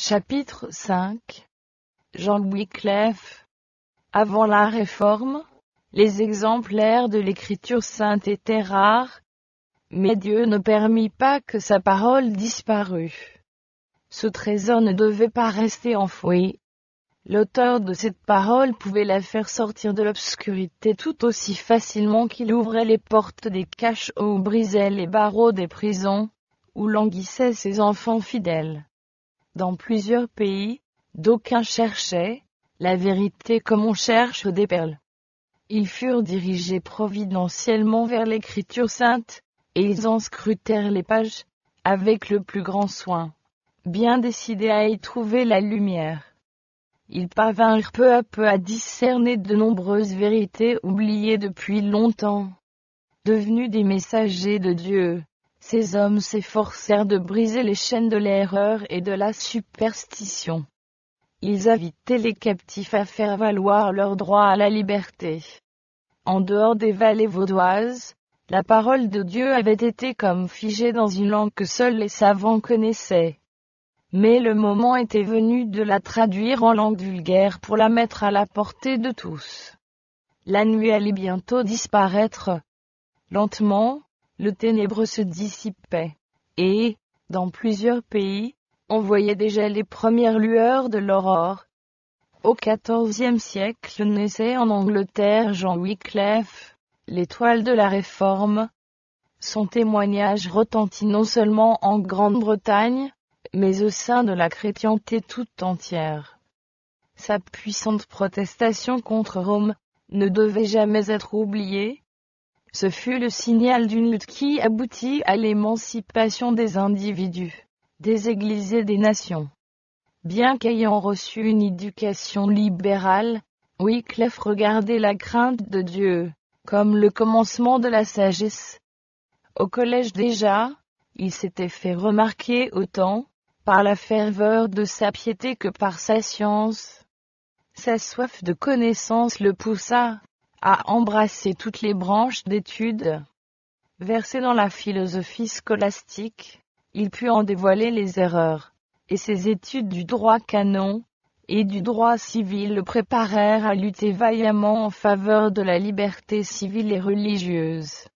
Chapitre 5. Jean Wycliffe. Avant la Réforme, les exemplaires de l'Écriture sainte étaient rares, mais Dieu ne permit pas que sa parole disparût. Ce trésor ne devait pas rester enfoui. L'auteur de cette parole pouvait la faire sortir de l'obscurité tout aussi facilement qu'il ouvrait les portes des cachots ou brisait les barreaux des prisons, où languissaient ses enfants fidèles. Dans plusieurs pays, d'aucuns cherchaient la vérité comme on cherche des perles. Ils furent dirigés providentiellement vers l'Écriture sainte, et ils en scrutèrent les pages, avec le plus grand soin, bien décidés à y trouver la lumière. Ils parvinrent peu à peu à discerner de nombreuses vérités oubliées depuis longtemps. Devenus des messagers de Dieu, ces hommes s'efforcèrent de briser les chaînes de l'erreur et de la superstition. Ils invitaient les captifs à faire valoir leur droit à la liberté. En dehors des vallées vaudoises, la parole de Dieu avait été comme figée dans une langue que seuls les savants connaissaient. Mais le moment était venu de la traduire en langue vulgaire pour la mettre à la portée de tous. La nuit allait bientôt disparaître. Lentement, le ténébreux se dissipait, et, dans plusieurs pays, on voyait déjà les premières lueurs de l'aurore. Au XIVe siècle naissait en Angleterre Jean Wycliffe, l'étoile de la Réforme. Son témoignage retentit non seulement en Grande-Bretagne, mais au sein de la chrétienté toute entière. Sa puissante protestation contre Rome ne devait jamais être oubliée. Ce fut le signal d'une lutte qui aboutit à l'émancipation des individus, des églises et des nations. Bien qu'ayant reçu une éducation libérale, Wycliffe regardait la crainte de Dieu comme le commencement de la sagesse. Au collège déjà, il s'était fait remarquer autant par la ferveur de sa piété que par sa science. Sa soif de connaissance le poussa à embrasser toutes les branches d'études. Versé dans la philosophie scolastique, il put en dévoiler les erreurs, et ses études du droit canon et du droit civil le préparèrent à lutter vaillamment en faveur de la liberté civile et religieuse.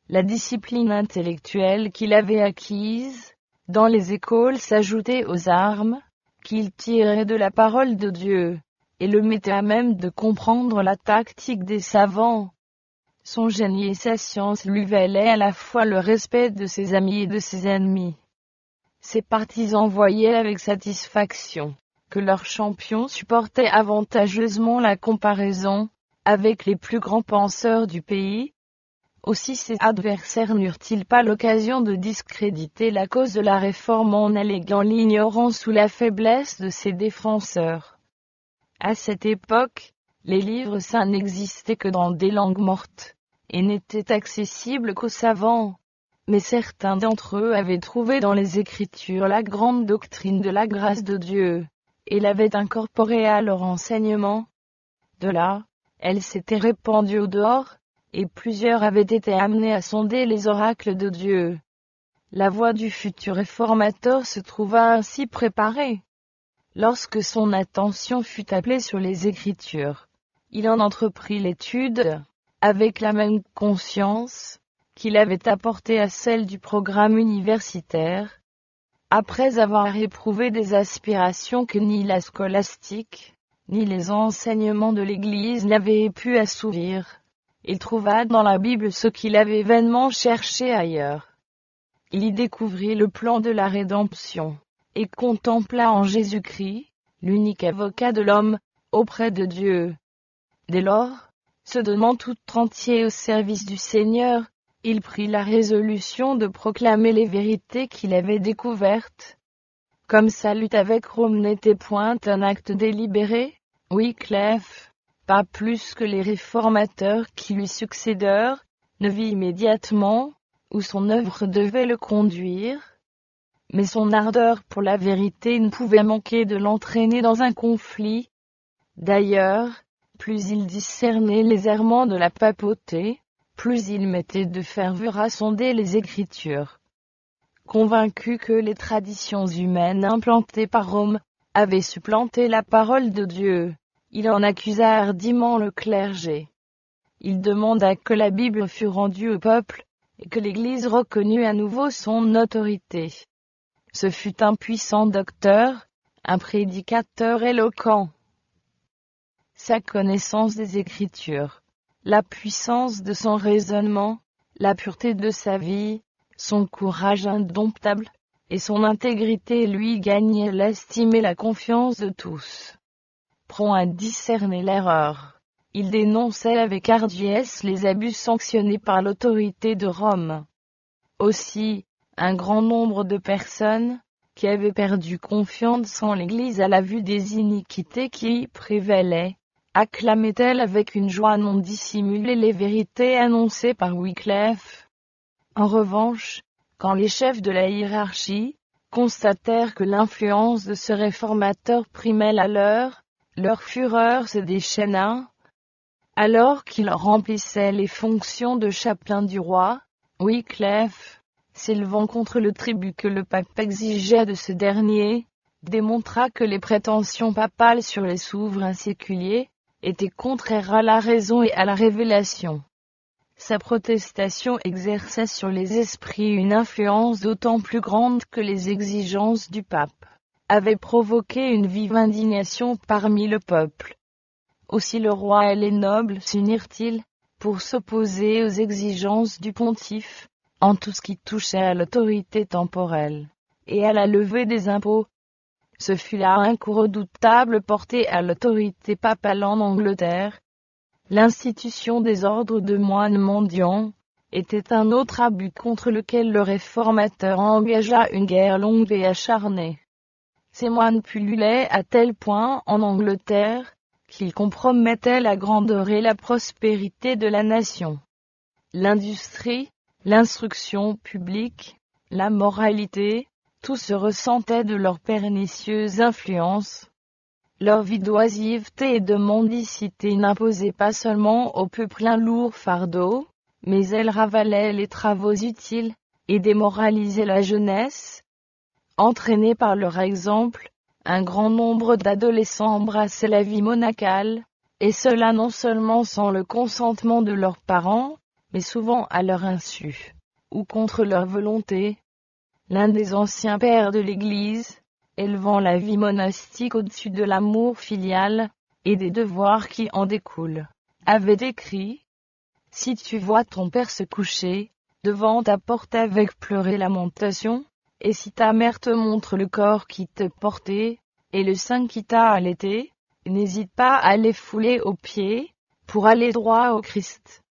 La discipline intellectuelle qu'il avait acquise dans les écoles s'ajoutait aux armes qu'il tirait de la parole de Dieu, et le mettait à même de comprendre la tactique des savants. Son génie et sa science lui valaient à la fois le respect de ses amis et de ses ennemis. Ses partisans voyaient avec satisfaction que leur champion supportait avantageusement la comparaison avec les plus grands penseurs du pays. Aussi ses adversaires n'eurent-ils pas l'occasion de discréditer la cause de la Réforme en alléguant l'ignorance ou la faiblesse de ses défenseurs. À cette époque, les livres saints n'existaient que dans des langues mortes, et n'étaient accessibles qu'aux savants. Mais certains d'entre eux avaient trouvé dans les Écritures la grande doctrine de la grâce de Dieu, et l'avaient incorporée à leur enseignement. De là, elle s'était répandue au dehors, et plusieurs avaient été amenés à sonder les oracles de Dieu. La voie du futur réformateur se trouva ainsi préparée. Lorsque son attention fut appelée sur les Écritures, il en entreprit l'étude, avec la même conscience qu'il avait apportée à celle du programme universitaire. Après avoir éprouvé des aspirations que ni la scolastique, ni les enseignements de l'Église n'avaient pu assouvir, il trouva dans la Bible ce qu'il avait vainement cherché ailleurs. Il y découvrit le plan de la rédemption, et contempla en Jésus-Christ, l'unique avocat de l'homme, auprès de Dieu. Dès lors, se donnant tout entier au service du Seigneur, il prit la résolution de proclamer les vérités qu'il avait découvertes. Comme sa lutte avec Rome n'était point un acte délibéré, Wycliffe, pas plus que les réformateurs qui lui succédèrent, ne vit immédiatement où son œuvre devait le conduire. Mais son ardeur pour la vérité ne pouvait manquer de l'entraîner dans un conflit. D'ailleurs, plus il discernait les errements de la papauté, plus il mettait de ferveur à sonder les Écritures. convaincu que les traditions humaines implantées par Rome avaient supplanté la parole de Dieu, il en accusa hardiment le clergé. Il demanda que la Bible fût rendue au peuple, et que l'Église reconnût à nouveau son autorité. Ce fut un puissant docteur, un prédicateur éloquent. Sa connaissance des Écritures, la puissance de son raisonnement, la pureté de sa vie, son courage indomptable, et son intégrité lui gagnaient l'estime et la confiance de tous. Prompt à discerner l'erreur, il dénonçait avec hardiesse les abus sanctionnés par l'autorité de Rome. Aussi, un grand nombre de personnes, qui avaient perdu confiance en l'Église à la vue des iniquités qui y prévalaient, acclamaient-elles avec une joie non dissimulée les vérités annoncées par Wycliffe. En revanche, quand les chefs de la hiérarchie constatèrent que l'influence de ce réformateur primait la leur fureur se déchaîna. Alors qu'il remplissait les fonctions de chapelain du roi, Wycliffe, s'élevant contre le tribut que le pape exigeait de ce dernier, démontra que les prétentions papales sur les souverains séculiers étaient contraires à la raison et à la révélation. Sa protestation exerçait sur les esprits une influence d'autant plus grande que les exigences du pape avaient provoqué une vive indignation parmi le peuple. Aussi le roi et les nobles s'unirent-ils, pour s'opposer aux exigences du pontife, en tout ce qui touchait à l'autorité temporelle, et à la levée des impôts. Ce fut là un coup redoutable porté à l'autorité papale en Angleterre. L'institution des ordres de moines mendiants était un autre abus contre lequel le réformateur engagea une guerre longue et acharnée. Ces moines pullulaient à tel point en Angleterre, qu'ils compromettaient la grandeur et la prospérité de la nation. L'industrie, l'instruction publique, la moralité, tout se ressentait de leur pernicieuse influence. Leur vie d'oisiveté et de mendicité n'imposait pas seulement au peuple un lourd fardeau, mais elle ravalait les travaux utiles, et démoralisait la jeunesse. Entraînés par leur exemple, un grand nombre d'adolescents embrassaient la vie monacale, et cela non seulement sans le consentement de leurs parents, mais souvent à leur insu, ou contre leur volonté. L'un des anciens pères de l'Église, élevant la vie monastique au-dessus de l'amour filial, et des devoirs qui en découlent, avait écrit : « Si tu vois ton père se coucher, devant ta porte avec pleurs et lamentations, et si ta mère te montre le corps qui te portait, et le sein qui t'a allaité, n'hésite pas à les fouler aux pieds, pour aller droit au Christ. »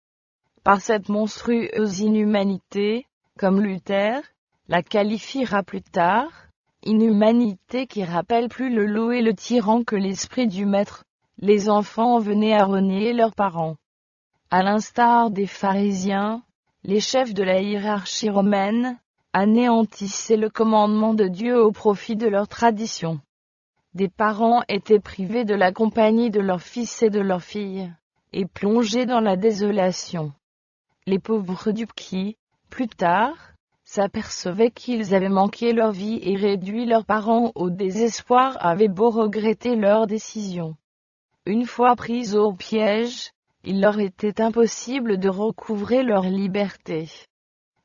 Par cette monstrueuse inhumanité, comme Luther la qualifiera plus tard, inhumanité qui rappelle plus le loup et le tyran que l'esprit du maître, les enfants venaient à renier leurs parents. À l'instar des pharisiens, les chefs de la hiérarchie romaine anéantissaient le commandement de Dieu au profit de leur tradition. Des parents étaient privés de la compagnie de leurs fils et de leurs filles, et plongés dans la désolation. Les pauvres dupes qui, plus tard, s'apercevaient qu'ils avaient manqué leur vie et réduit leurs parents au désespoir avaient beau regretter leur décision. Une fois pris au piège, il leur était impossible de recouvrer leur liberté.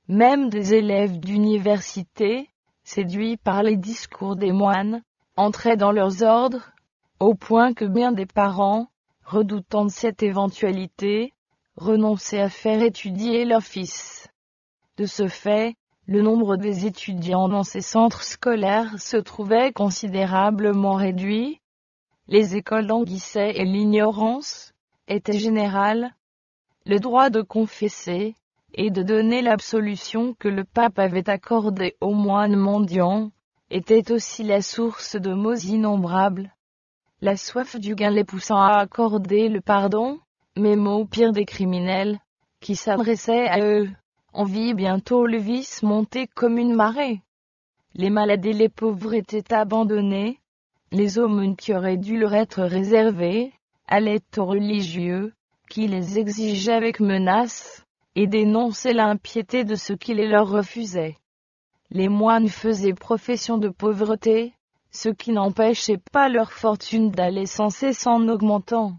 Même des élèves d'université, séduits par les discours des moines, entraient dans leurs ordres, au point que bien des parents, redoutant cette éventualité, renonçaient à faire étudier leurs fils. De ce fait, le nombre des étudiants dans ces centres scolaires se trouvait considérablement réduit. Les écoles languissaient et l'ignorance était générale. Le droit de confesser et de donner l'absolution que le pape avait accordée aux moines mendiants était aussi la source de maux innombrables. La soif du gain les poussant à accorder le pardon, même aux pires des criminels, qui s'adressaient à eux. On vit bientôt le vice monter comme une marée. Les malades et les pauvres étaient abandonnés. Les aumônes qui auraient dû leur être réservées allaient aux religieux, qui les exigeaient avec menace, et dénonçaient l'impiété de ceux qui les leur refusaient. Les moines faisaient profession de pauvreté, ce qui n'empêchait pas leur fortune d'aller sans cesse en augmentant.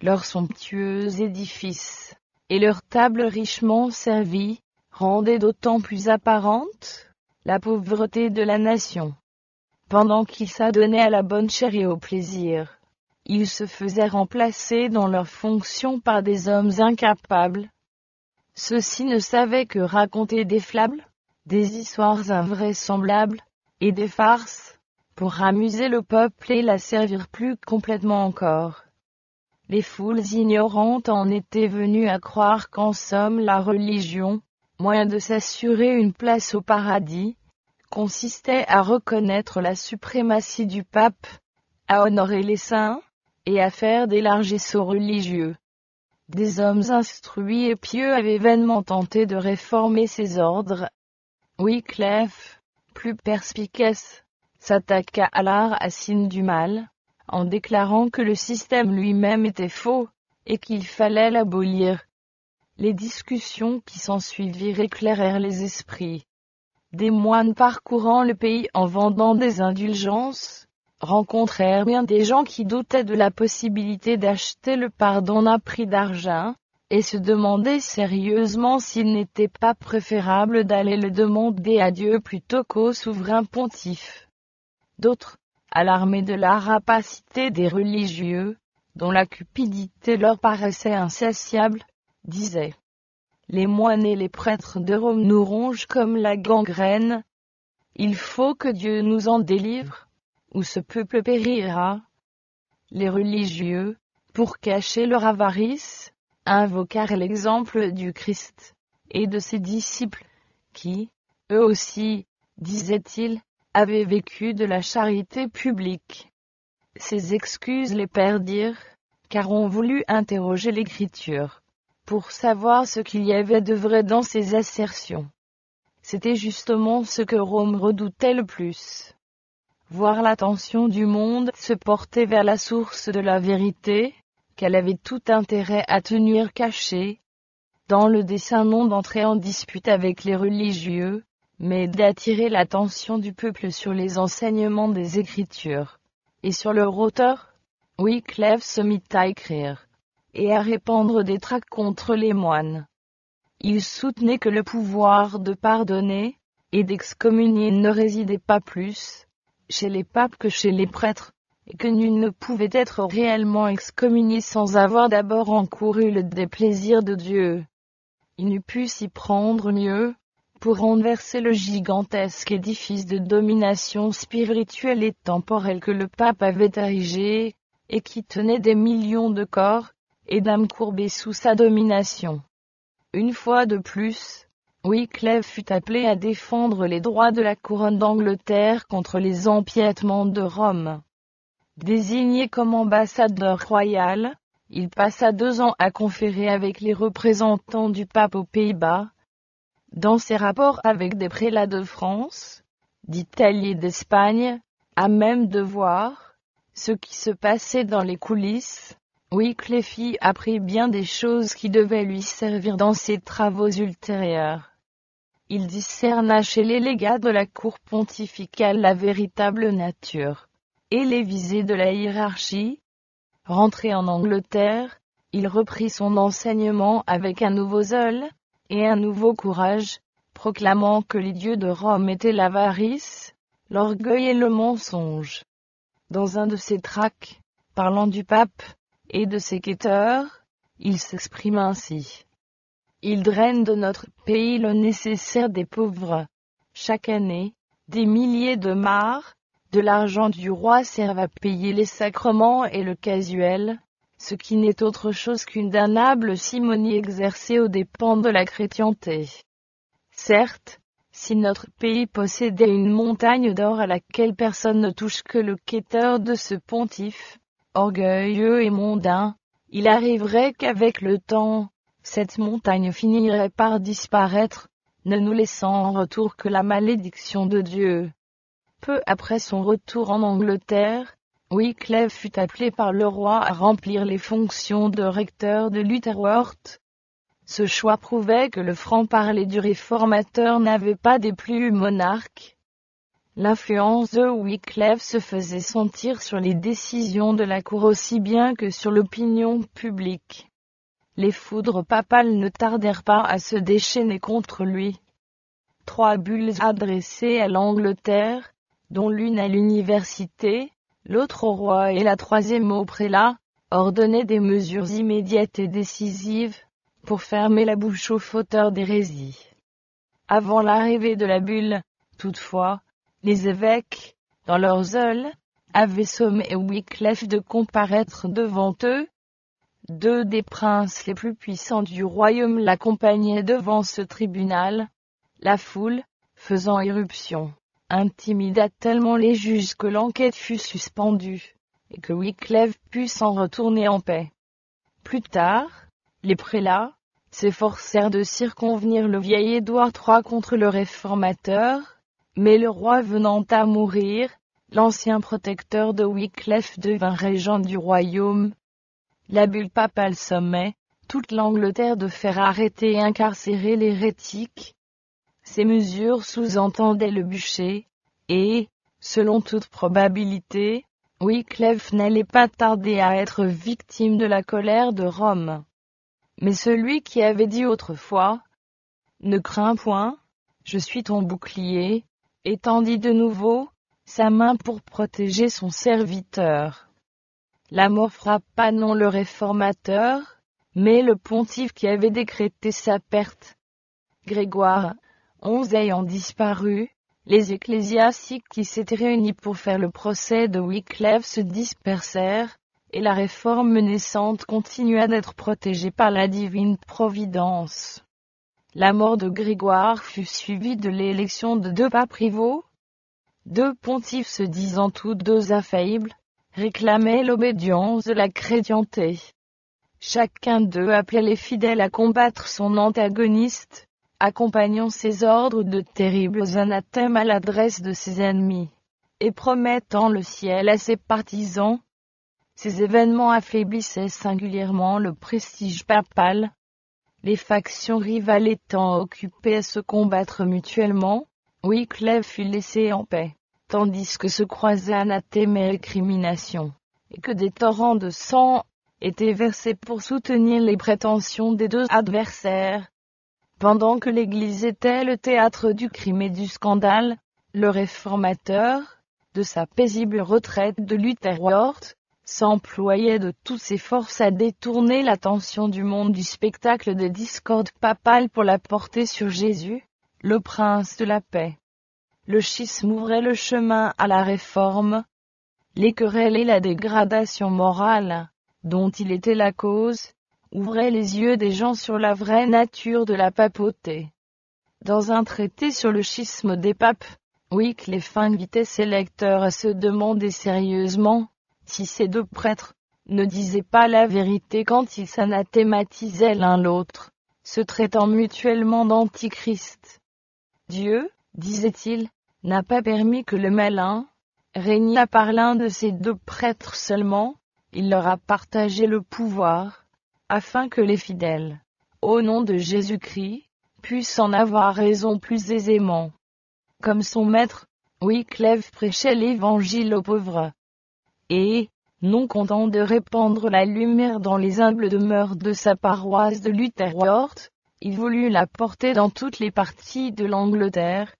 Leurs somptueux édifices, et leurs tables richement servies, rendaient d'autant plus apparente la pauvreté de la nation. Pendant qu'ils s'adonnaient à la bonne chère et au plaisir, ils se faisaient remplacer dans leurs fonctions par des hommes incapables. Ceux-ci ne savaient que raconter des fables, des histoires invraisemblables, et des farces, pour amuser le peuple et la servir plus complètement encore. Les foules ignorantes en étaient venues à croire qu'en somme la religion, moyen de s'assurer une place au paradis, consistait à reconnaître la suprématie du pape, à honorer les saints, et à faire des largesses aux religieux. Des hommes instruits et pieux avaient vainement tenté de réformer ces ordres. Wycliffe, plus perspicace, s'attaqua à la racine du mal, en déclarant que le système lui-même était faux, et qu'il fallait l'abolir. Les discussions qui s'ensuivirent éclairèrent les esprits. Des moines parcourant le pays en vendant des indulgences, rencontrèrent bien des gens qui doutaient de la possibilité d'acheter le pardon à prix d'argent, et se demandaient sérieusement s'il n'était pas préférable d'aller le demander à Dieu plutôt qu'au souverain pontife. D'autres, alarmés de la rapacité des religieux, dont la cupidité leur paraissait insatiable, disaient: les moines et les prêtres de Rome nous rongent comme la gangrène. Il faut que Dieu nous en délivre, ou ce peuple périra. Les religieux, pour cacher leur avarice, invoquèrent l'exemple du Christ, et de ses disciples, qui, eux aussi, disaient-ils, avaient vécu de la charité publique. Ces excuses les perdirent, car on voulut interroger l'Écriture, pour savoir ce qu'il y avait de vrai dans ces assertions. C'était justement ce que Rome redoutait le plus. Voir l'attention du monde se porter vers la source de la vérité, qu'elle avait tout intérêt à tenir cachée, dans le dessein non d'entrer en dispute avec les religieux, mais d'attirer l'attention du peuple sur les enseignements des Écritures, et sur leur auteur. Wycliffe se mit à écrire, et à répandre des tracts contre les moines. Il soutenait que le pouvoir de pardonner, et d'excommunier ne résidait pas plus chez les papes que chez les prêtres, et que nul ne pouvait être réellement excommunié sans avoir d'abord encouru le déplaisir de Dieu. Il n'eût pu s'y prendre mieux, pour renverser le gigantesque édifice de domination spirituelle et temporelle que le pape avait érigé, et qui tenait des millions de corps et d'âmes courbées sous sa domination. Une fois de plus, Wycliffe fut appelé à défendre les droits de la couronne d'Angleterre contre les empiètements de Rome. Désigné comme ambassadeur royal, il passa 2 ans à conférer avec les représentants du pape aux Pays-Bas. Dans ses rapports avec des prélats de France, d'Italie et d'Espagne, à même de voir ce qui se passait dans les coulisses, Wycliffe apprit bien des choses qui devaient lui servir dans ses travaux ultérieurs. Il discerna chez les légats de la cour pontificale la véritable nature et les visées de la hiérarchie. Rentré en Angleterre, il reprit son enseignement avec un nouveau zèle et un nouveau courage, proclamant que les dieux de Rome étaient l'avarice, l'orgueil et le mensonge. Dans un de ses tracts, parlant du pape et de ses quêteurs, il s'exprime ainsi: ils drainent de notre pays le nécessaire des pauvres. Chaque année, des milliers de marcs de l'argent du roi servent à payer les sacrements et le casuel, ce qui n'est autre chose qu'une damnable simonie exercée aux dépens de la chrétienté. Certes, si notre pays possédait une montagne d'or à laquelle personne ne touche que le quêteur de ce pontife, orgueilleux et mondain, il arriverait qu'avec le temps, cette montagne finirait par disparaître, ne nous laissant en retour que la malédiction de Dieu. Peu après son retour en Angleterre, Wycliffe fut appelé par le roi à remplir les fonctions de recteur de Lutterworth. Ce choix prouvait que le franc-parler du réformateur n'avait pas déplu au monarque. L'influence de Wycliffe se faisait sentir sur les décisions de la cour aussi bien que sur l'opinion publique. Les foudres papales ne tardèrent pas à se déchaîner contre lui. 3 bulles adressées à l'Angleterre, dont l'une à l'université, l'autre au roi et la 3e au prélat, ordonnaient des mesures immédiates et décisives, pour fermer la bouche aux fauteurs d'hérésie. Avant l'arrivée de la bulle, toutefois, les évêques, dans leur zèle, avaient sommé Wycliffe de comparaître devant eux. 2 des princes les plus puissants du royaume l'accompagnaient devant ce tribunal. La foule, faisant irruption, intimida tellement les juges que l'enquête fut suspendue, et que Wycliffe put s'en retourner en paix. Plus tard, les prélats s'efforcèrent de circonvenir le vieil Édouard III contre le réformateur, mais le roi venant à mourir, l'ancien protecteur de Wycliffe devint régent du royaume. La bulle papale sommait toute l'Angleterre de faire arrêter et incarcérer l'hérétique. Ces mesures sous-entendaient le bûcher, et, selon toute probabilité, Wycliffe n'allait pas tarder à être victime de la colère de Rome. Mais celui qui avait dit autrefois « Ne crains point, je suis ton bouclier », étendit de nouveau sa main pour protéger son serviteur. La mort frappa non le réformateur, mais le pontife qui avait décrété sa perte. Grégoire XI ayant disparu, les ecclésiastiques qui s'étaient réunis pour faire le procès de Wycliffe se dispersèrent, et la réforme naissante continua d'être protégée par la divine providence. La mort de Grégoire fut suivie de l'élection de 2 papes rivaux. 2 pontifes se disant tous 2 infaillibles, réclamaient l'obédience de la chrétienté. Chacun d'eux appelait les fidèles à combattre son antagoniste, accompagnant ses ordres de terribles anathèmes à l'adresse de ses ennemis, et promettant le ciel à ses partisans. Ces événements affaiblissaient singulièrement le prestige papal. Les factions rivales étant occupées à se combattre mutuellement, Wycliffe fut laissé en paix, tandis que se croisaient anathèmes et récriminations, et que des torrents de sang étaient versés pour soutenir les prétentions des 2 adversaires. Pendant que l'Église était le théâtre du crime et du scandale, le réformateur, de sa paisible retraite de Lutherworth, s'employait de toutes ses forces à détourner l'attention du monde du spectacle des discordes papales pour la porter sur Jésus, le prince de la paix. Le schisme ouvrait le chemin à la réforme. Les querelles et la dégradation morale, dont il était la cause, ouvraient les yeux des gens sur la vraie nature de la papauté. Dans un traité sur le schisme des papes, Wycliffe invitait ses lecteurs à se demander sérieusement si ces 2 prêtres ne disaient pas la vérité quand ils s'anathématisaient l'un l'autre, se traitant mutuellement d'antichrist. Dieu, disait-il, n'a pas permis que le malin régnât par l'un de ces 2 prêtres seulement, il leur a partagé le pouvoir, afin que les fidèles, au nom de Jésus-Christ, puissent en avoir raison plus aisément. Comme son maître, Wycliffe prêchait l'évangile aux pauvres. Et, non content de répandre la lumière dans les humbles demeures de sa paroisse de Lutherworth, il voulut la porter dans toutes les parties de l'Angleterre.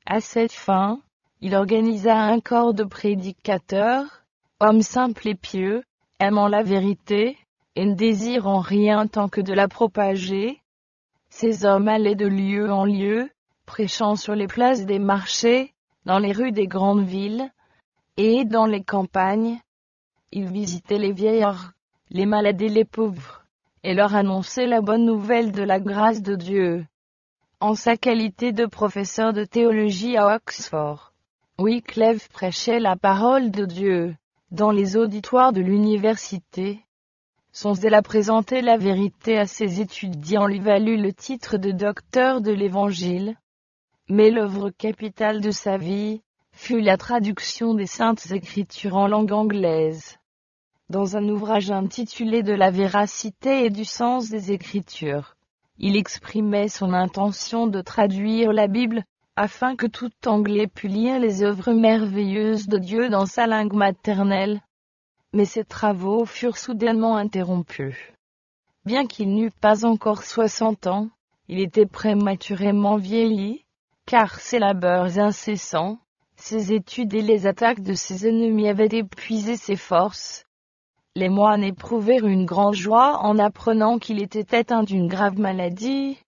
À cette fin, il organisa un corps de prédicateurs, hommes simples et pieux, aimant la vérité, et ne désirant rien tant que de la propager. Ces hommes allaient de lieu en lieu, prêchant sur les places des marchés, dans les rues des grandes villes, et dans les campagnes. Ils visitaient les vieillards, les malades et les pauvres, et leur annonçaient la bonne nouvelle de la grâce de Dieu. En sa qualité de professeur de théologie à Oxford, Wycliffe prêchait la parole de Dieu dans les auditoires de l'université. Son zèle à présenter la vérité à ses étudiants lui valut le titre de docteur de l'Évangile. Mais l'œuvre capitale de sa vie fut la traduction des Saintes Écritures en langue anglaise. Dans un ouvrage intitulé De la véracité et du sens des Écritures, Il exprimait son intention de traduire la Bible, afin que tout Anglais pût lire les œuvres merveilleuses de Dieu dans sa langue maternelle. Mais ses travaux furent soudainement interrompus. Bien qu'il n'eût pas encore 60 ans, il était prématurément vieilli, car ses labeurs incessants, ses études et les attaques de ses ennemis avaient épuisé ses forces. Les moines éprouvèrent une grande joie en apprenant qu'il était atteint d'une grave maladie.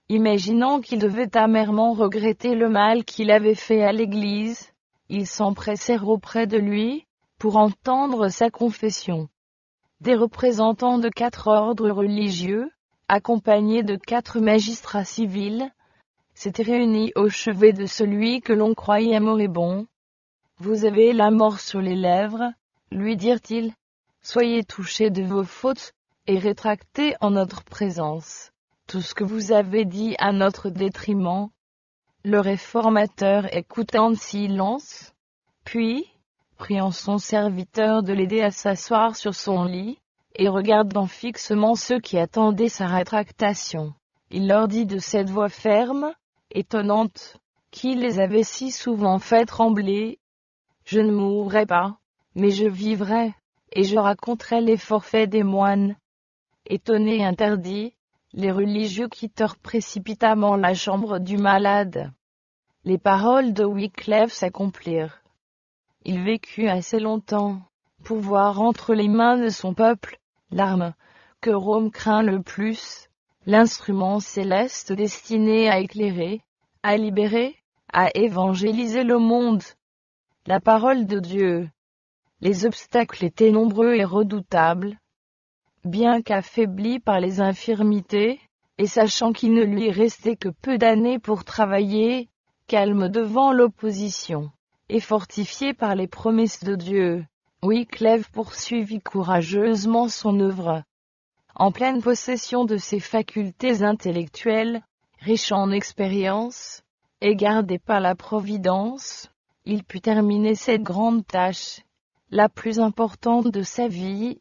Imaginant qu'ils devaient amèrement regretter le mal qu'il avait fait à l'Église, ils s'empressèrent auprès de lui, pour entendre sa confession. Des représentants de 4 ordres religieux, accompagnés de 4 magistrats civils, s'étaient réunis au chevet de celui que l'on croyait moribond. « Vous avez la mort sur les lèvres, lui dirent-ils. Soyez touchés de vos fautes, et rétractez en notre présence tout ce que vous avez dit à notre détriment. » Le réformateur écouta en silence, puis, priant son serviteur de l'aider à s'asseoir sur son lit, et regardant fixement ceux qui attendaient sa rétractation, il leur dit de cette voix ferme, étonnante, qui les avait si souvent fait trembler: « Je ne mourrai pas, mais je vivrai, et je raconterai les forfaits des moines. » Étonnés et interdits, les religieux quittèrent précipitamment la chambre du malade. Les paroles de Wycliffe s'accomplirent. Il vécut assez longtemps pour voir entre les mains de son peuple l'arme que Rome craint le plus, l'instrument céleste destiné à éclairer, à libérer, à évangéliser le monde. La parole de Dieu. Les obstacles étaient nombreux et redoutables. Bien qu'affaibli par les infirmités, et sachant qu'il ne lui restait que peu d'années pour travailler, calme devant l'opposition, et fortifié par les promesses de Dieu, Wycliffe poursuivit courageusement son œuvre. En pleine possession de ses facultés intellectuelles, riche en expérience, et gardé par la Providence, il put terminer cette grande tâche, la plus importante de sa vie.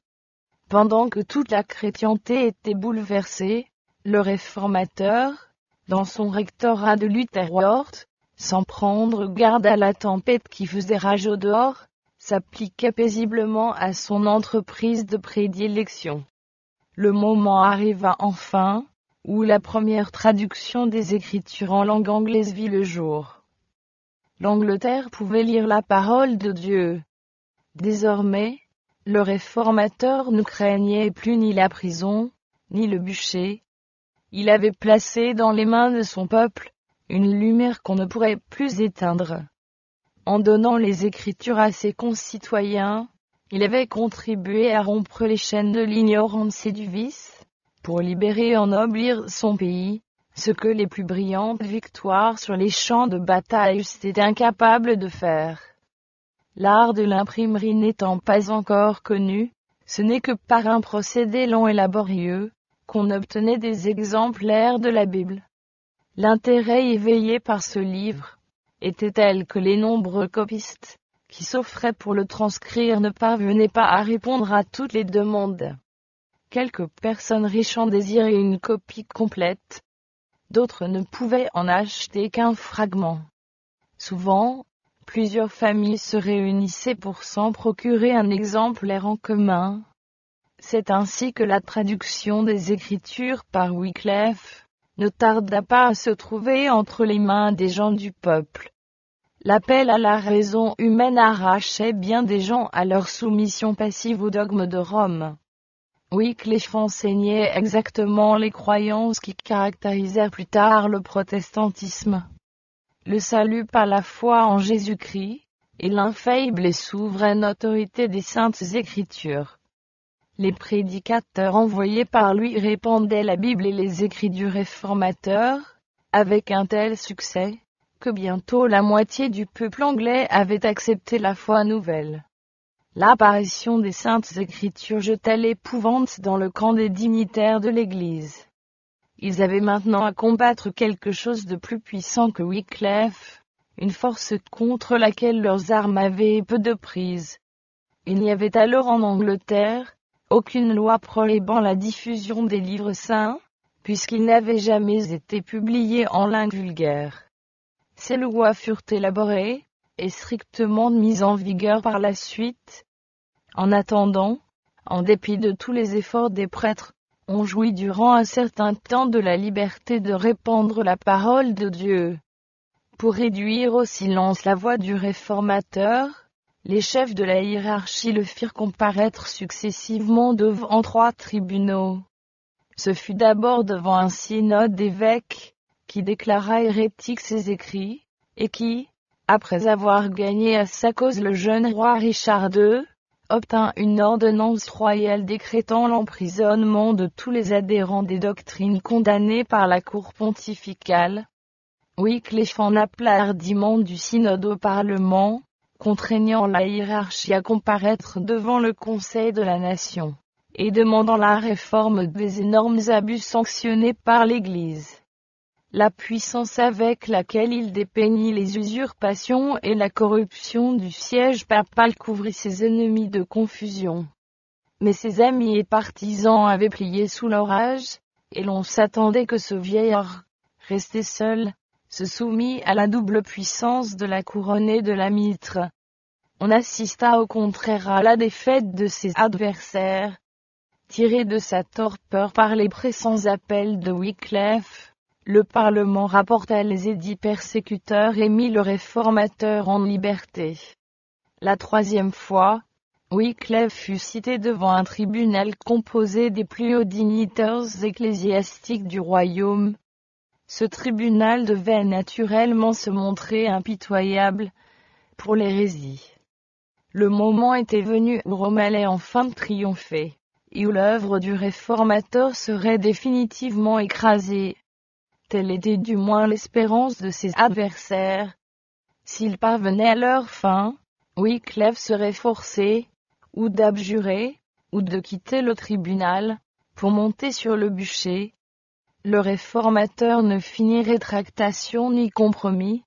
Pendant que toute la chrétienté était bouleversée, le réformateur, dans son rectorat de Lutherworth, sans prendre garde à la tempête qui faisait rage au dehors, s'appliqua paisiblement à son entreprise de prédilection. Le moment arriva enfin, où la première traduction des Écritures en langue anglaise vit le jour. L'Angleterre pouvait lire la parole de Dieu. Désormais, le réformateur ne craignait plus ni la prison, ni le bûcher. Il avait placé dans les mains de son peuple une lumière qu'on ne pourrait plus éteindre. En donnant les Écritures à ses concitoyens, il avait contribué à rompre les chaînes de l'ignorance et du vice, pour libérer et ennoblir son pays, ce que les plus brillantes victoires sur les champs de bataille eussent été incapables de faire. L'art de l'imprimerie n'étant pas encore connu, ce n'est que par un procédé long et laborieux, qu'on obtenait des exemplaires de la Bible. L'intérêt éveillé par ce livre était tel que les nombreux copistes, qui s'offraient pour le transcrire, ne parvenaient pas à répondre à toutes les demandes. Quelques personnes riches en désiraient une copie complète. D'autres ne pouvaient en acheter qu'un fragment. Souvent, plusieurs familles se réunissaient pour s'en procurer un exemplaire en commun. C'est ainsi que la traduction des Écritures par Wycliffe ne tarda pas à se trouver entre les mains des gens du peuple. L'appel à la raison humaine arrachait bien des gens à leur soumission passive au dogme de Rome. Wycliffe enseignait exactement les croyances qui caractérisèrent plus tard le protestantisme. Le salut par la foi en Jésus-Christ, et l'infaillible et souveraine autorité des Saintes Écritures. Les prédicateurs envoyés par lui répandaient la Bible et les écrits du réformateur, avec un tel succès, que bientôt la moitié du peuple anglais avait accepté la foi nouvelle. L'apparition des Saintes Écritures jeta l'épouvante dans le camp des dignitaires de l'Église. Ils avaient maintenant à combattre quelque chose de plus puissant que Wycliffe, une force contre laquelle leurs armes avaient peu de prise. Il n'y avait alors en Angleterre aucune loi prohibant la diffusion des livres saints, puisqu'ils n'avaient jamais été publiés en langue vulgaire. Ces lois furent élaborées, et strictement mises en vigueur par la suite. En attendant, en dépit de tous les efforts des prêtres, on jouit durant un certain temps de la liberté de répandre la parole de Dieu. Pour réduire au silence la voix du réformateur, les chefs de la hiérarchie le firent comparaître successivement devant 3 tribunaux. Ce fut d'abord devant un synode d'évêques, qui déclara hérétiques ses écrits, et qui, après avoir gagné à sa cause le jeune roi Richard II, obtint une ordonnance royale décrétant l'emprisonnement de tous les adhérents des doctrines condamnées par la cour pontificale. Wycliffe en appela hardiment du synode au Parlement, contraignant la hiérarchie à comparaître devant le Conseil de la Nation, et demandant la réforme des énormes abus sanctionnés par l'Église. La puissance avec laquelle il dépeignit les usurpations et la corruption du siège papal couvrit ses ennemis de confusion. Mais ses amis et partisans avaient plié sous l'orage, et l'on s'attendait que ce vieillard, resté seul, se soumit à la double puissance de la couronne et de la mitre. On assista au contraire à la défaite de ses adversaires. Tiré de sa torpeur par les pressants appels de Wycliffe, le Parlement rapporta les édits persécuteurs et mit le réformateur en liberté. La 3e fois, Wycliffe fut cité devant un tribunal composé des plus hauts dignitaires ecclésiastiques du royaume. Ce tribunal devait naturellement se montrer impitoyable pour l'hérésie. Le moment était venu où Rome allait enfin triompher, et où l'œuvre du réformateur serait définitivement écrasée. Telle était du moins l'espérance de ses adversaires. S'ils parvenaient à leur fin, Wycliffe serait forcé, ou d'abjurer, ou de quitter le tribunal, pour monter sur le bûcher. Le réformateur ne fit ni rétractation ni compromis.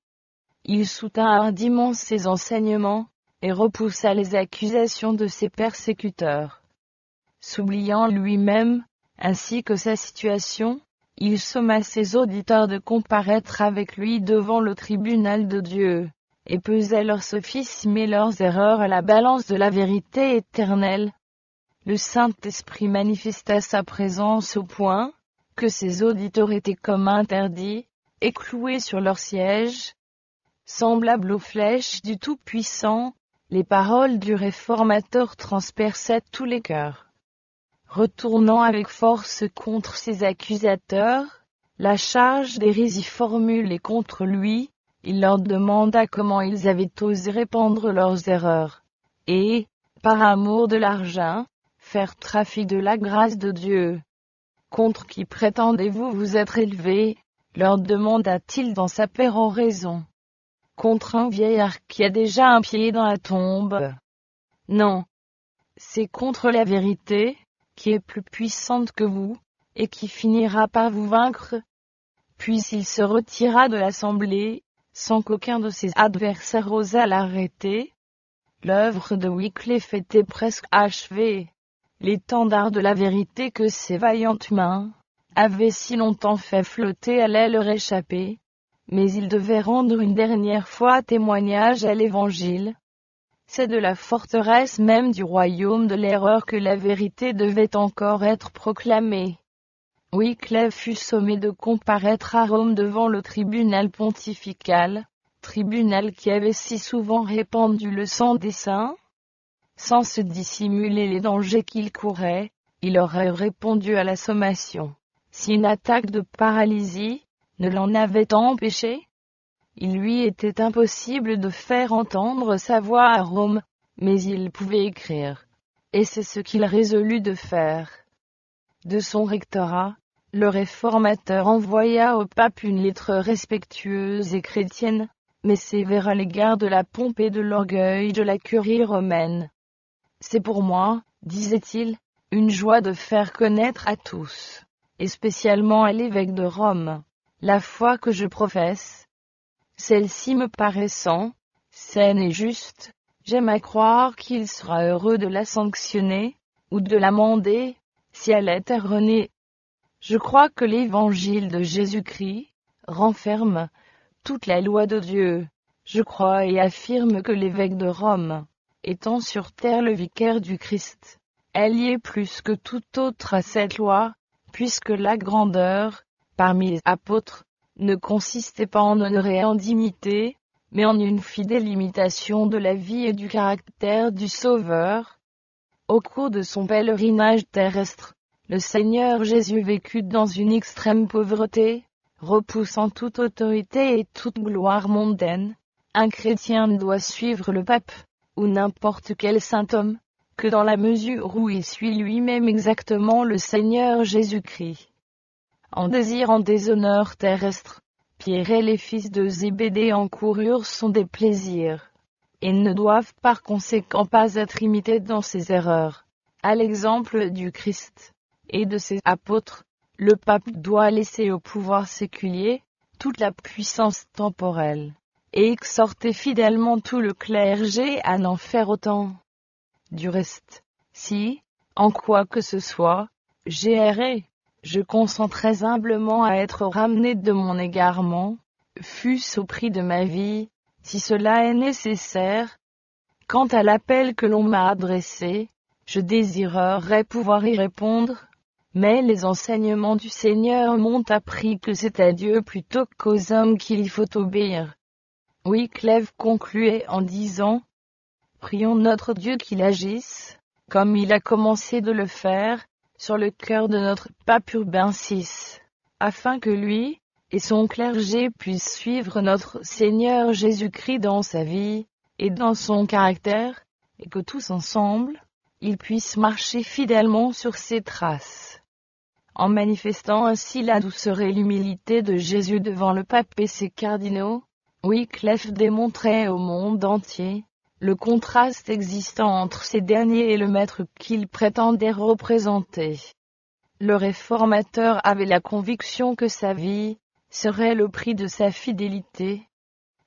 Il soutint hardiment ses enseignements, et repoussa les accusations de ses persécuteurs. S'oubliant lui-même, ainsi que sa situation, il somma ses auditeurs de comparaître avec lui devant le tribunal de Dieu, et pesait leurs sophismes et leurs erreurs à la balance de la vérité éternelle. Le Saint-Esprit manifesta sa présence au point que ses auditeurs étaient comme interdits, et cloués sur leur siège. Semblables aux flèches du Tout-Puissant, les paroles du réformateur transperçaient tous les cœurs. Retournant avec force contre ses accusateurs, la charge d'hérésie formulée contre lui, il leur demanda comment ils avaient osé répandre leurs erreurs, et, par amour de l'argent, faire trafic de la grâce de Dieu. Contre qui prétendez-vous vous être élevés, leur demanda-t-il dans sa péroraison. Contre un vieillard qui a déjà un pied dans la tombe. Non. C'est contre la vérité, qui est plus puissante que vous, et qui finira par vous vaincre. Puis il se retira de l'assemblée, sans qu'aucun de ses adversaires osât l'arrêter. L'œuvre de Wycliffe était presque achevée. L'étendard de la vérité que ses vaillantes mains avaient si longtemps fait flotter allait leur échapper, mais il devait rendre une dernière fois témoignage à l'Évangile. C'est de la forteresse même du royaume de l'erreur que la vérité devait encore être proclamée. Wycliffe fut sommé de comparaître à Rome devant le tribunal pontifical, tribunal qui avait si souvent répandu le sang des saints. Sans se dissimuler les dangers qu'il courait, il aurait répondu à la sommation, si une attaque de paralysie ne l'en avait empêché. Il lui était impossible de faire entendre sa voix à Rome, mais il pouvait écrire, et c'est ce qu'il résolut de faire. De son rectorat, le réformateur envoya au pape une lettre respectueuse et chrétienne, mais sévère à l'égard de la pompe et de l'orgueil de la curie romaine. C'est pour moi, disait-il, une joie de faire connaître à tous, et spécialement à l'évêque de Rome, la foi que je professe. Celle-ci me paraissant saine et juste, j'aime à croire qu'il sera heureux de la sanctionner, ou de l'amender, si elle est erronée. Je crois que l'évangile de Jésus-Christ renferme toute la loi de Dieu. Je crois et affirme que l'évêque de Rome, étant sur terre le vicaire du Christ, est lié plus que tout autre à cette loi, puisque la grandeur, parmi les apôtres, ne consistait pas en honneur et en dignité, mais en une fidèle imitation de la vie et du caractère du Sauveur. Au cours de son pèlerinage terrestre, le Seigneur Jésus vécut dans une extrême pauvreté, repoussant toute autorité et toute gloire mondaine. Un chrétien ne doit suivre le pape, ou n'importe quel saint homme, que dans la mesure où il suit lui-même exactement le Seigneur Jésus-Christ. En désirant des honneurs terrestres, Pierre et les fils de Zébédée encoururent son déplaisir, et ne doivent par conséquent pas être imités dans ses erreurs. À l'exemple du Christ et de ses apôtres, le pape doit laisser au pouvoir séculier toute la puissance temporelle, et exhorter fidèlement tout le clergé à n'en faire autant. Du reste, si, en quoi que ce soit, j'ai erré, je consens très humblement à être ramené de mon égarement, fût-ce au prix de ma vie, si cela est nécessaire. Quant à l'appel que l'on m'a adressé, je désirerais pouvoir y répondre, mais les enseignements du Seigneur m'ont appris que c'est à Dieu plutôt qu'aux hommes qu'il y faut obéir. Wycliffe concluait en disant: prions notre Dieu qu'il agisse, comme il a commencé de le faire, sur le cœur de notre pape Urbain VI, afin que lui et son clergé puissent suivre notre Seigneur Jésus-Christ dans sa vie et dans son caractère, et que tous ensemble, ils puissent marcher fidèlement sur ses traces. En manifestant ainsi la douceur et l'humilité de Jésus devant le pape et ses cardinaux, Wycliffe démontrait au monde entier le contraste existant entre ces derniers et le maître qu'ils prétendaient représenter. Le réformateur avait la conviction que sa vie serait le prix de sa fidélité.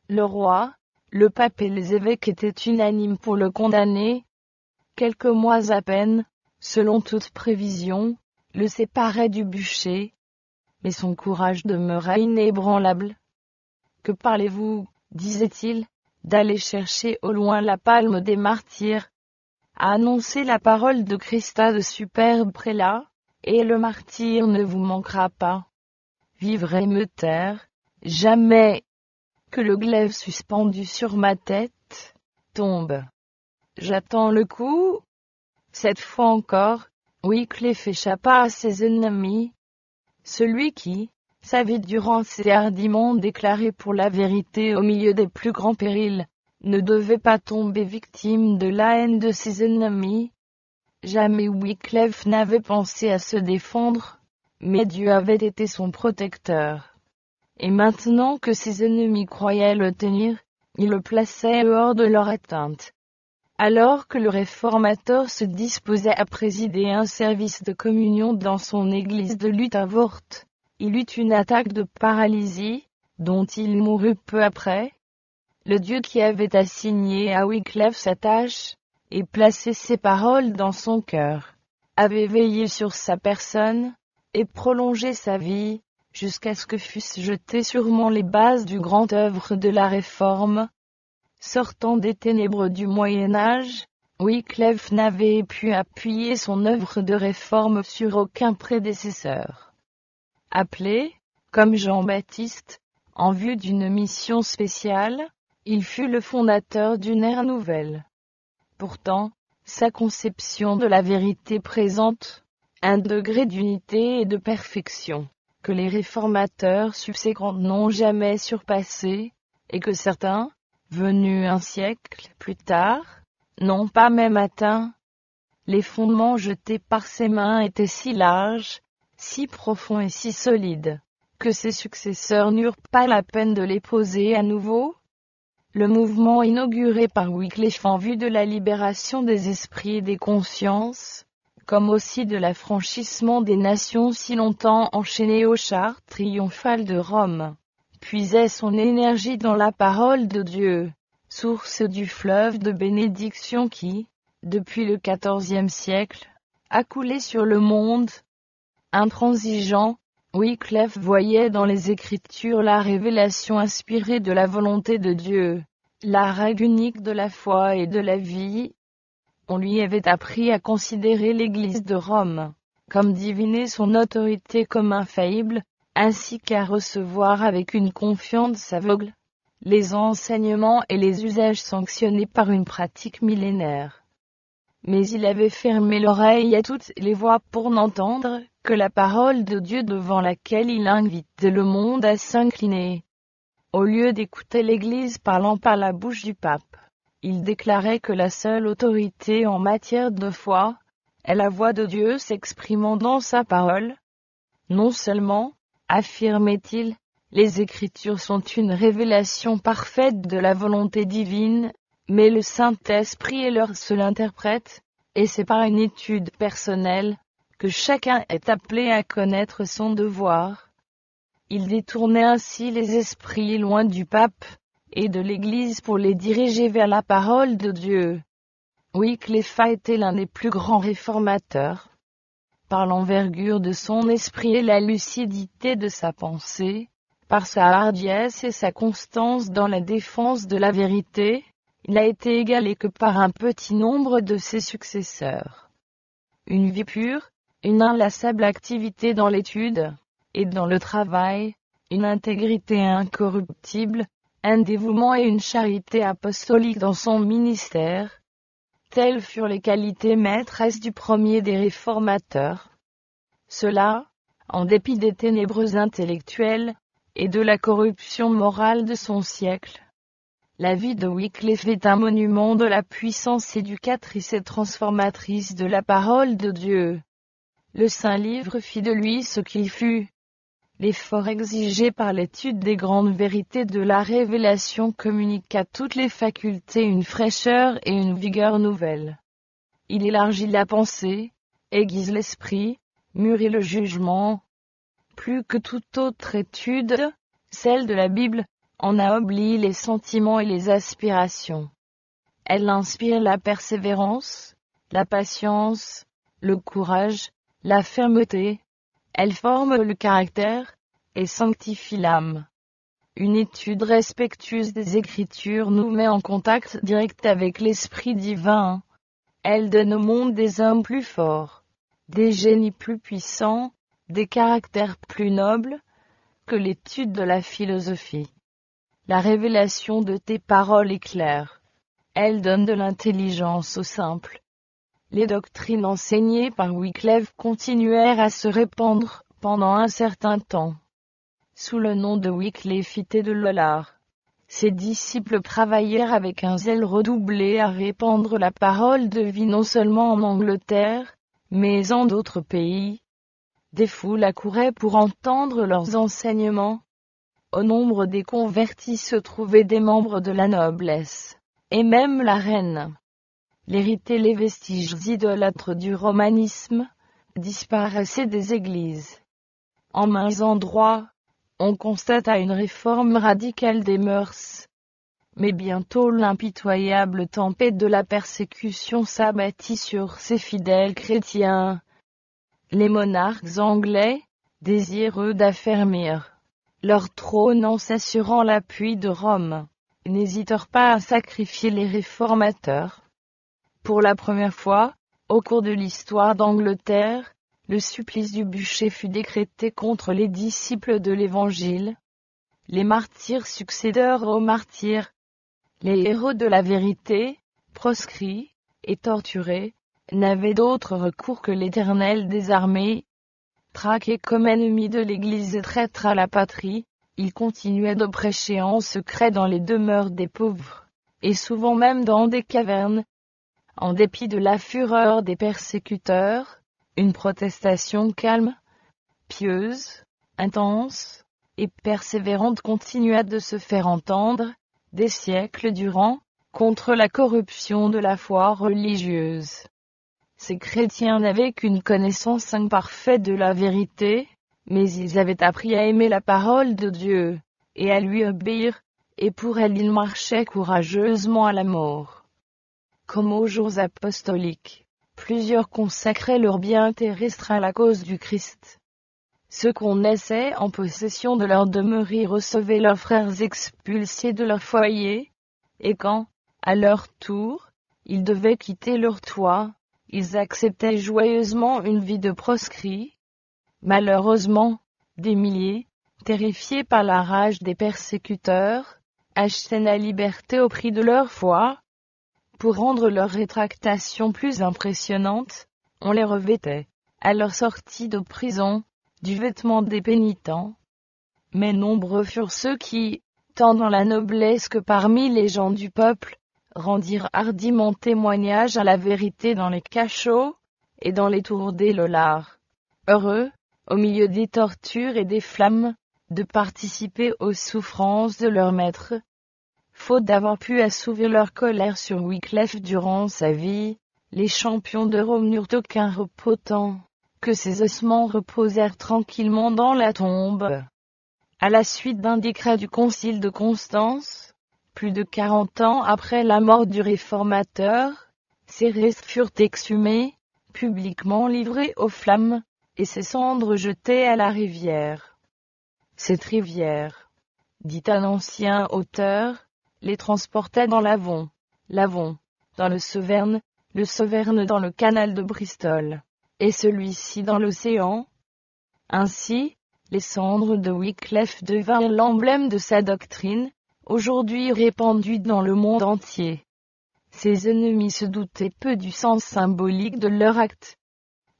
Le roi, le pape et les évêques étaient unanimes pour le condamner. Quelques mois à peine, selon toute prévision, le séparaient du bûcher, mais son courage demeurait inébranlable. Que parlez-vous, disait-il, d'aller chercher au loin la palme des martyrs, à annoncer la parole de Christ à de superbes prélats, et le martyr ne vous manquera pas. Vivre et me taire, jamais que le glaive suspendu sur ma tête tombe. J'attends le coup. Cette fois encore, Wycliffe échappa à ses ennemis. Celui qui, sa vie durant s'est hardiment déclaré pour la vérité au milieu des plus grands périls, ne devait pas tomber victime de la haine de ses ennemis. Jamais Wycliffe n'avait pensé à se défendre, mais Dieu avait été son protecteur. Et maintenant que ses ennemis croyaient le tenir, il le plaçait hors de leur atteinte. Alors que le réformateur se disposait à présider un service de communion dans son église de Lutavoort, il eut une attaque de paralysie, dont il mourut peu après. Le Dieu qui avait assigné à Wycliffe sa tâche, et placé ses paroles dans son cœur, avait veillé sur sa personne, et prolongé sa vie, jusqu'à ce que fussent jetées sûrement les bases du grand œuvre de la Réforme. Sortant des ténèbres du Moyen-Âge, Wycliffe n'avait pu appuyer son œuvre de réforme sur aucun prédécesseur. Appelé, comme Jean-Baptiste, en vue d'une mission spéciale, il fut le fondateur d'une ère nouvelle. Pourtant, sa conception de la vérité présente un degré d'unité et de perfection que les réformateurs subséquents n'ont jamais surpassé, et que certains, venus un siècle plus tard, n'ont pas même atteint. Les fondements jetés par ses mains étaient si larges, si profonds et si solides, que ses successeurs n'eurent pas la peine de les poser à nouveau. Le mouvement inauguré par Wycliffe en vue de la libération des esprits et des consciences, comme aussi de l'affranchissement des nations si longtemps enchaînées au char triomphal de Rome, puisait son énergie dans la parole de Dieu, source du fleuve de bénédiction qui, depuis le XIVe siècle, a coulé sur le monde. Intransigeant, Wycliffe voyait dans les Écritures la révélation inspirée de la volonté de Dieu, la règle unique de la foi et de la vie. On lui avait appris à considérer l'Église de Rome comme divine et son autorité comme infaillible, ainsi qu'à recevoir avec une confiance aveugle les enseignements et les usages sanctionnés par une pratique millénaire. Mais il avait fermé l'oreille à toutes les voix pour n'entendre que la parole de Dieu devant laquelle il invitait le monde à s'incliner. Au lieu d'écouter l'Église parlant par la bouche du pape, il déclarait que la seule autorité en matière de foi est la voix de Dieu s'exprimant dans sa parole. Non seulement, affirmait-il, les Écritures sont une révélation parfaite de la volonté divine, mais le Saint-Esprit est leur seul interprète, et c'est par une étude personnelle que chacun est appelé à connaître son devoir. Il détournait ainsi les esprits loin du pape et de l'Église pour les diriger vers la parole de Dieu. Wycliffe a été l'un des plus grands réformateurs. Par l'envergure de son esprit et la lucidité de sa pensée, par sa hardiesse et sa constance dans la défense de la vérité, il n'a été égalé que par un petit nombre de ses successeurs. Une vie pure, une inlassable activité dans l'étude et dans le travail, une intégrité incorruptible, un dévouement et une charité apostolique dans son ministère, telles furent les qualités maîtresses du premier des réformateurs. Cela, en dépit des ténébreux intellectuels, et de la corruption morale de son siècle. La vie de Wycliffe est un monument de la puissance éducatrice et transformatrice de la parole de Dieu. Le Saint-Livre fit de lui ce qu'il fut. L'effort exigé par l'étude des grandes vérités de la révélation communique à toutes les facultés une fraîcheur et une vigueur nouvelles. Il élargit la pensée, aiguise l'esprit, mûrit le jugement. Plus que toute autre étude, celle de la Bible en anoblit les sentiments et les aspirations. Elle inspire la persévérance, la patience, le courage, la fermeté. Elle forme le caractère et sanctifie l'âme. Une étude respectueuse des Écritures nous met en contact direct avec l'Esprit divin. Elle donne au monde des hommes plus forts, des génies plus puissants, des caractères plus nobles que l'étude de la philosophie. La révélation de tes paroles est claire. Elle donne de l'intelligence aux simples. Les doctrines enseignées par Wycliffe continuèrent à se répandre pendant un certain temps. Sous le nom de Wycliffite de Lollard, ses disciples travaillèrent avec un zèle redoublé à répandre la parole de vie non seulement en Angleterre, mais en d'autres pays. Des foules accouraient pour entendre leurs enseignements. Au nombre des convertis se trouvaient des membres de la noblesse, et même la reine. L'hérité les vestiges idolâtres du romanisme disparaissaient des églises. En maints endroits, on constata une réforme radicale des mœurs. Mais bientôt l'impitoyable tempête de la persécution s'abattit sur ces fidèles chrétiens. Les monarques anglais, désireux d'affermir leur trône en s'assurant l'appui de Rome, n'hésitèrent pas à sacrifier les réformateurs. Pour la première fois, au cours de l'histoire d'Angleterre, le supplice du bûcher fut décrété contre les disciples de l'Évangile. Les martyrs succédèrent aux martyrs. Les héros de la vérité, proscrits et torturés, n'avaient d'autre recours que l'Éternel des armées. Traqués comme ennemis de l'Église et traîtres à la patrie, ils continuaient de prêcher en secret dans les demeures des pauvres, et souvent même dans des cavernes. En dépit de la fureur des persécuteurs, une protestation calme, pieuse, intense et persévérante continua de se faire entendre, des siècles durant, contre la corruption de la foi religieuse. Ces chrétiens n'avaient qu'une connaissance imparfaite de la vérité, mais ils avaient appris à aimer la parole de Dieu, et à lui obéir, et pour elle ils marchaient courageusement à la mort. Comme aux jours apostoliques, plusieurs consacraient leur bien terrestre à la cause du Christ. Ceux qu'on naissait en possession de leur demeurie recevaient leurs frères expulsés de leur foyer, et quand, à leur tour, ils devaient quitter leur toit, ils acceptaient joyeusement une vie de proscrits. Malheureusement, des milliers, terrifiés par la rage des persécuteurs, achetaient la liberté au prix de leur foi. Pour rendre leur rétractation plus impressionnante, on les revêtait, à leur sortie de prison, du vêtement des pénitents. Mais nombreux furent ceux qui, tant dans la noblesse que parmi les gens du peuple, rendirent hardiment témoignage à la vérité dans les cachots et dans les tours des lollards. Heureux, au milieu des tortures et des flammes, de participer aux souffrances de leur maître. Faute d'avoir pu assouvir leur colère sur Wycliffe durant sa vie, les champions de Rome n'eurent aucun repos tant que ses ossements reposèrent tranquillement dans la tombe. À la suite d'un décret du Concile de Constance, plus de 40 ans après la mort du réformateur, ses restes furent exhumés, publiquement livrés aux flammes, et ses cendres jetées à la rivière. Cette rivière, dit un ancien auteur, les transportait dans l'Avon, l'Avon, dans le Severn dans le canal de Bristol, et celui-ci dans l'océan. Ainsi, les cendres de Wycliffe devinrent l'emblème de sa doctrine, aujourd'hui répandue dans le monde entier. Ses ennemis se doutaient peu du sens symbolique de leur acte.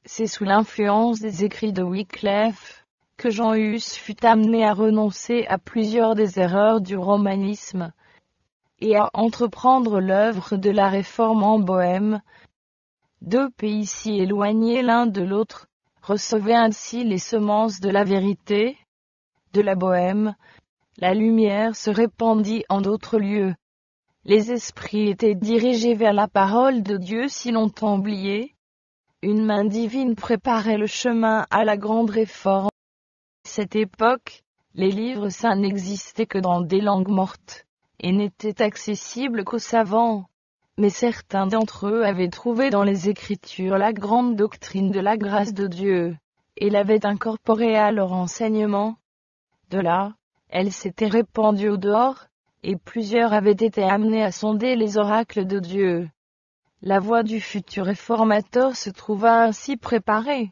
C'est sous l'influence des écrits de Wycliffe que Jean Hus fut amené à renoncer à plusieurs des erreurs du romanisme et à entreprendre l'œuvre de la réforme en Bohême. Deux pays si éloignés l'un de l'autre recevaient ainsi les semences de la vérité, de la Bohême. La lumière se répandit en d'autres lieux. Les esprits étaient dirigés vers la parole de Dieu si longtemps oubliée. Une main divine préparait le chemin à la grande réforme. À cette époque, les livres saints n'existaient que dans des langues mortes, et n'étaient accessibles qu'aux savants. Mais certains d'entre eux avaient trouvé dans les Écritures la grande doctrine de la grâce de Dieu, et l'avaient incorporée à leur enseignement. De là, elle s'était répandue au dehors, et plusieurs avaient été amenés à sonder les oracles de Dieu. La voie du futur réformateur se trouva ainsi préparée.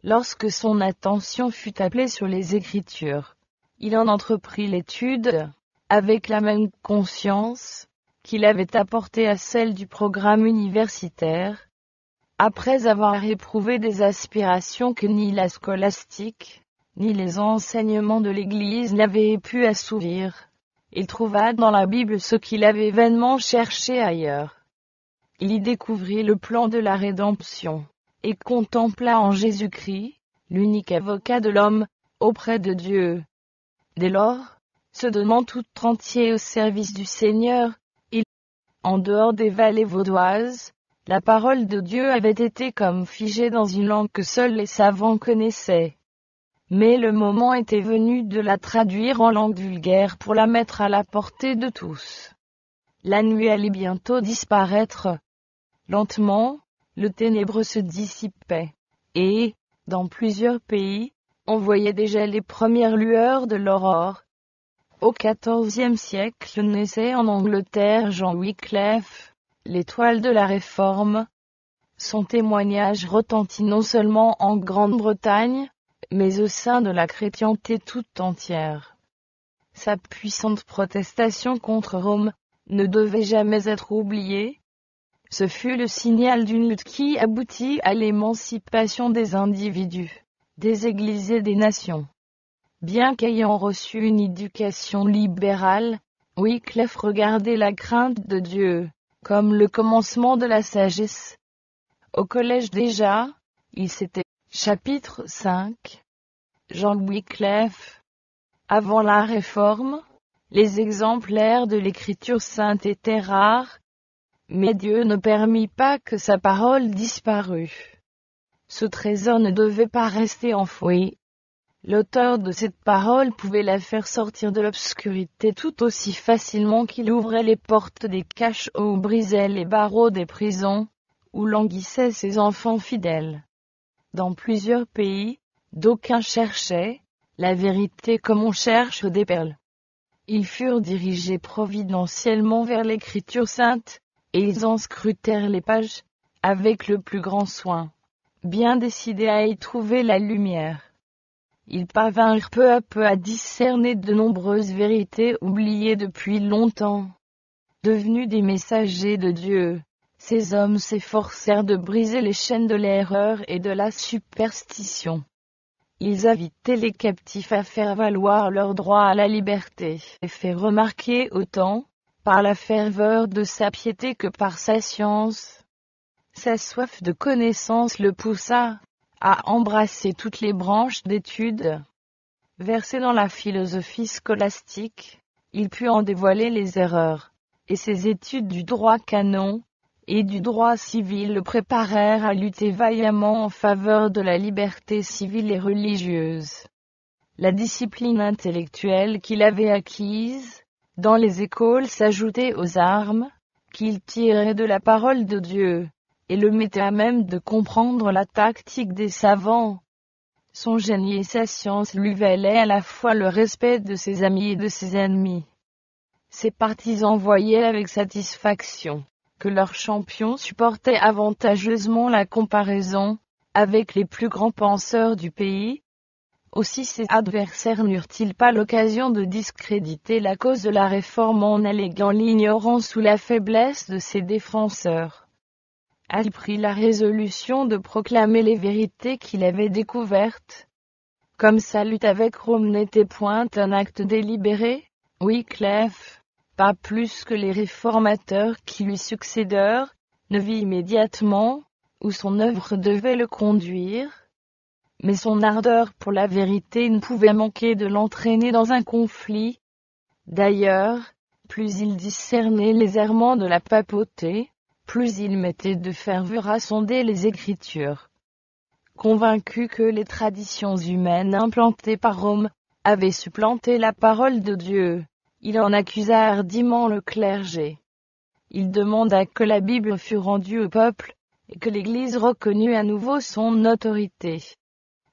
Lorsque son attention fut appelée sur les Écritures, il en entreprit l'étude, avec la même conscience qu'il avait apportée à celle du programme universitaire. Après avoir éprouvé des aspirations que ni la scolastique, ni les enseignements de l'Église n'avaient pu assouvir, il trouva dans la Bible ce qu'il avait vainement cherché ailleurs. Il y découvrit le plan de la rédemption, et contempla en Jésus-Christ, l'unique avocat de l'homme, auprès de Dieu. Dès lors, se donnant tout entier au service du Seigneur, en dehors des vallées vaudoises, la parole de Dieu avait été comme figée dans une langue que seuls les savants connaissaient. Mais le moment était venu de la traduire en langue vulgaire pour la mettre à la portée de tous. La nuit allait bientôt disparaître. Lentement, le ténébreux se dissipait, et, dans plusieurs pays, on voyait déjà les premières lueurs de l'aurore. Au XIVe siècle naissait en Angleterre Jean Wycliffe, l'étoile de la Réforme. Son témoignage retentit non seulement en Grande-Bretagne, mais au sein de la chrétienté toute entière. Sa puissante protestation contre Rome ne devait jamais être oubliée. Ce fut le signal d'une lutte qui aboutit à l'émancipation des individus, des églises et des nations. Bien qu'ayant reçu une éducation libérale, Wycliffe regardait la crainte de Dieu comme le commencement de la sagesse. Au collège déjà, il s'était. Chapitre 5. Jean Wycliffe. Avant la Réforme, les exemplaires de l'Écriture sainte étaient rares, mais Dieu ne permit pas que sa parole disparût. Ce trésor ne devait pas rester enfoui. L'auteur de cette parole pouvait la faire sortir de l'obscurité tout aussi facilement qu'il ouvrait les portes des cachots ou brisait les barreaux des prisons, où languissaient ses enfants fidèles. Dans plusieurs pays, D'aucuns cherchaient la vérité comme on cherche des perles. Ils furent dirigés providentiellement vers l'Écriture sainte, et ils en scrutèrent les pages, avec le plus grand soin, bien décidés à y trouver la lumière. Ils parvinrent peu à peu à discerner de nombreuses vérités oubliées depuis longtemps. Devenus des messagers de Dieu, ces hommes s'efforcèrent de briser les chaînes de l'erreur et de la superstition. Ils invitaient les captifs à faire valoir leur droit à la liberté, et fait remarquer autant, par la ferveur de sa piété que par sa science. Sa soif de connaissance le poussa à embrasser toutes les branches d'études. Versé dans la philosophie scolastique, il put en dévoiler les erreurs, et ses études du droit canon et du droit civil le préparèrent à lutter vaillamment en faveur de la liberté civile et religieuse. La discipline intellectuelle qu'il avait acquise dans les écoles s'ajoutait aux armes qu'il tirait de la parole de Dieu, et le mettait à même de comprendre la tactique des savants. Son génie et sa science lui valaient à la fois le respect de ses amis et de ses ennemis. Ses partisans voyaient avec satisfaction que leur champion supportait avantageusement la comparaison avec les plus grands penseurs du pays. Aussi ses adversaires n'eurent-ils pas l'occasion de discréditer la cause de la réforme en alléguant l'ignorance ou la faiblesse de ses défenseurs. Il prit la résolution de proclamer les vérités qu'il avait découvertes. Comme sa lutte avec Rome n'était point un acte délibéré, Wycliffe, pas plus que les réformateurs qui lui succédèrent, ne vit immédiatement où son œuvre devait le conduire. Mais son ardeur pour la vérité ne pouvait manquer de l'entraîner dans un conflit. D'ailleurs, plus il discernait les errements de la papauté, plus il mettait de ferveur à sonder les Écritures. Convaincu que les traditions humaines implantées par Rome avaient supplanté la parole de Dieu, il en accusa hardiment le clergé. Il demanda que la Bible fût rendue au peuple, et que l'Église reconnût à nouveau son autorité.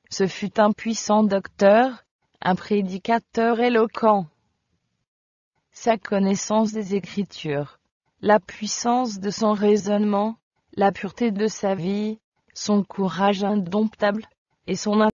Ce fut un puissant docteur, un prédicateur éloquent. Sa connaissance des Écritures, la puissance de son raisonnement, la pureté de sa vie, son courage indomptable, et son